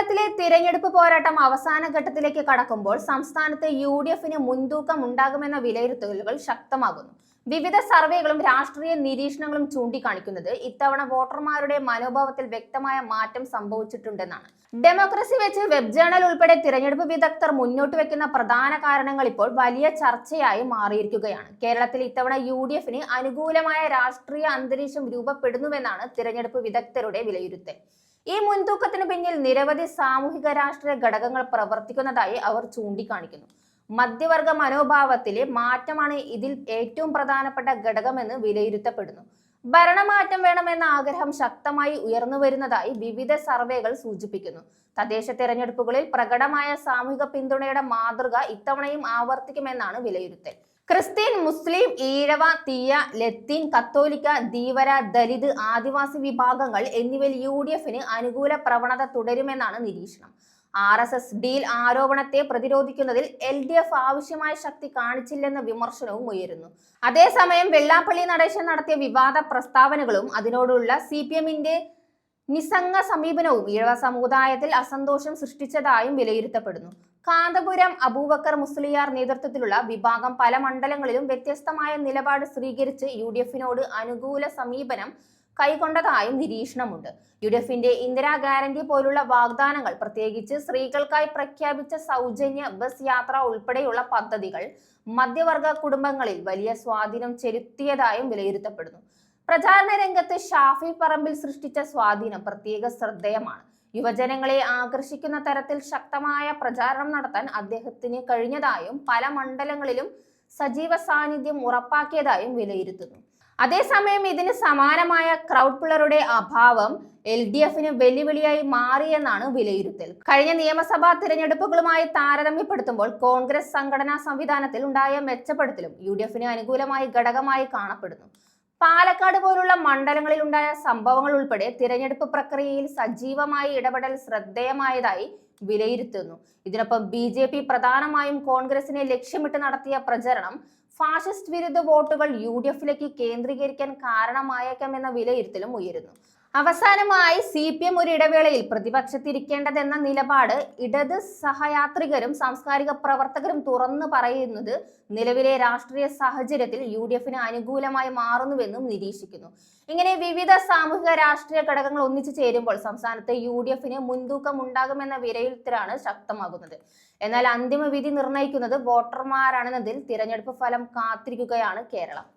കേരളത്തിലെ തിരഞ്ഞെടുപ്പ് പോരാട്ടം അവസാന ഘട്ടത്തിലേക്ക് കടക്കുമ്പോൾ സംസ്ഥാനത്ത് UDFന് മുൻതൂക്കം ഉണ്ടാകുമെന്ന വിലയിരുത്തലുകൾ ശക്തമാകുന്നു. വിവിധ സർവേകളും രാഷ്ട്രീയ നിരീക്ഷണങ്ങളും ചൂണ്ടിക്കാണിക്കുന്നത് ഇത്തവണ വോട്ടർമാരുടെ മനോഭാവത്തിൽ വ്യക്തമായ മാറ്റം സംഭവിച്ചിട്ടുണ്ടെന്നാണ്. ഡെമോക്രസി വെച്ച് വെബ് ജേണൽ ഉൾപ്പെടെ തിരഞ്ഞെടുപ്പ് വിദഗ്ധർ മുന്നോട്ട് വെക്കുന്ന പ്രധാന കാരണങ്ങൾ ഇപ്പോൾ വലിയ ചർച്ചയായി മാറിയിരിക്കുകയാണ്. കേരളത്തിൽ ഇത്തവണ UDFന് അനുകൂലമായ രാഷ്ട്രീയ അന്തരീക്ഷം രൂപപ്പെടുന്നുവെന്നാണ് തിരഞ്ഞെടുപ്പ് വിദഗ്ധരുടെ വിലയിരുത്തൽ. ഈ മുൻതൂക്കത്തിന് പിന്നിൽ നിരവധി സാമൂഹിക രാഷ്ട്രീയ ഘടകങ്ങൾ പ്രവർത്തിക്കുന്നതായി അവർ ചൂണ്ടിക്കാണിക്കുന്നു. മധ്യവർഗ മനോഭാവത്തിലെ മാറ്റമാണ് ഇതിൽ ഏറ്റവും പ്രധാനപ്പെട്ട ഘടകമെന്ന് വിലയിരുത്തപ്പെടുന്നു. ഭരണമാറ്റം വേണമെന്ന ആഗ്രഹം ശക്തമായി ഉയർന്നു വരുന്നതായി വിവിധ സർവേകൾ സൂചിപ്പിക്കുന്നു. തദ്ദേശ തെരഞ്ഞെടുപ്പുകളിൽ പ്രകടമായ സാമൂഹിക പിന്തുണയുടെ മാതൃക ഇത്തവണയും ആവർത്തിക്കുമെന്നാണ് വിലയിരുത്തൽ. ക്രിസ്ത്യൻ, മുസ്ലിം, ഈഴവ, തീയ, ലത്തീൻ, കത്തോലിക്ക, ധീവര, ദലിത്, ആദിവാസി വിഭാഗങ്ങൾ എന്നിവയിൽ UDFന് അനുകൂല പ്രവണത തുടരുമെന്നാണ് നിരീക്ഷണം. RSS ഡീൽ ആരോപണത്തെ പ്രതിരോധിക്കുന്നതിൽ LDF ആവശ്യമായ ശക്തി കാണിച്ചില്ലെന്ന വിമർശനവും ഉയരുന്നു. അതേസമയം വെള്ളാപ്പള്ളി നടേശൻ നടത്തിയ വിവാദ പ്രസ്താവനകളും അതിനോടുള്ള CPMന്റെ നിസ്സംഗ സമീപനവും ഈഴവ സമുദായത്തിൽ അസന്തോഷം സൃഷ്ടിച്ചതായും വിലയിരുത്തപ്പെടുന്നു. കാന്തപുരം അബൂബക്കർ മുസ്ലിയാർ നേതൃത്വത്തിലുള്ള വിഭാഗം പല മണ്ഡലങ്ങളിലും വ്യത്യസ്തമായ നിലപാട് സ്വീകരിച്ച് UDFനോട് അനുകൂല സമീപനം കൈക്കൊണ്ടതായും നിരീക്ഷണമുണ്ട്. UDFന്റെ ഇന്ദിരാ ഗ്യാരണ്ടി പോലുള്ള വാഗ്ദാനങ്ങൾ, പ്രത്യേകിച്ച് സ്ത്രീകൾക്കായി പ്രഖ്യാപിച്ച സൗജന്യ ബസ് യാത്ര ഉൾപ്പെടെയുള്ള പദ്ധതികൾ മധ്യവർഗ കുടുംബങ്ങളിൽ വലിയ സ്വാധീനം ചെലുത്തിയതായും വിലയിരുത്തപ്പെടുന്നു. പ്രചാരണ രംഗത്ത് ഷാഫി പറമ്പിൽ സൃഷ്ടിച്ച സ്വാധീനം പ്രത്യേക ശ്രദ്ധേയമാണ്. യുവജനങ്ങളെ ആകർഷിക്കുന്ന തരത്തിൽ ശക്തമായ പ്രചാരണം നടത്താൻ അദ്ദേഹത്തിന് കഴിഞ്ഞതായും പല മണ്ഡലങ്ങളിലും സജീവ സാന്നിധ്യം ഉറപ്പാക്കിയതായും വിലയിരുത്തുന്നു. അതേസമയം ഇതിന് സമാനമായ ക്രൗഡ് പുള്ളറുടെ അഭാവം LDFന് വെല്ലുവിളിയായി മാറിയെന്നാണ് വിലയിരുത്തൽ. കഴിഞ്ഞ നിയമസഭാ തിരഞ്ഞെടുപ്പുകളുമായി താരതമ്യപ്പെടുത്തുമ്പോൾ കോൺഗ്രസ് സംഘടനാ സംവിധാനത്തിൽ ഉണ്ടായ മെച്ചപ്പെടുത്തലും UDFന് അനുകൂലമായി ഘടകമായി കാണപ്പെടുന്നു. പാലക്കാട് പോലുള്ള മണ്ഡലങ്ങളിൽ ഉണ്ടായ സംഭവങ്ങൾ ഉൾപ്പെടെ തിരഞ്ഞെടുപ്പ് പ്രക്രിയയിൽ സജീവമായി ഇടപെടൽ ശ്രദ്ധേയമായതായി വിലയിരുത്തുന്നു. ഇതിനൊപ്പം BJP പ്രധാനമായും കോൺഗ്രസിനെ ലക്ഷ്യമിട്ട് നടത്തിയ പ്രചരണം ഫാഷിസ്റ്റ് വിരുദ്ധ വോട്ടുകൾ UDFലേക്ക് കേന്ദ്രീകരിക്കാൻ കാരണമായേക്കാമെന്ന വിലയിരുത്തലും ഉയരുന്നു. അവസാനമായി CPM ഒരു ഇടവേളയിൽ പ്രതിപക്ഷത്തിരിക്കേണ്ടതെന്ന നിലപാട് ഇടത് സഹയാത്രികരും സാംസ്കാരിക പ്രവർത്തകരും തുറന്നു പറയുന്നത് നിലവിലെ രാഷ്ട്രീയ സാഹചര്യത്തിൽ UDFന് അനുകൂലമായി മാറുന്നുവെന്നും നിരീക്ഷിക്കുന്നു. ഇങ്ങനെ വിവിധ സാമൂഹിക രാഷ്ട്രീയ ഘടകങ്ങൾ ഒന്നിച്ചു ചേരുമ്പോൾ സംസ്ഥാനത്ത് UDFന് മുൻതൂക്കം ഉണ്ടാകുമെന്ന വിലയിരുത്തലാണ് ശക്തമാകുന്നത്. എന്നാൽ അന്തിമ വിധി നിർണ്ണയിക്കുന്നത് വോട്ടർമാരാണെന്നതിൽ തിരഞ്ഞെടുപ്പ് ഫലം കാത്തിരിക്കുകയാണ് കേരളം.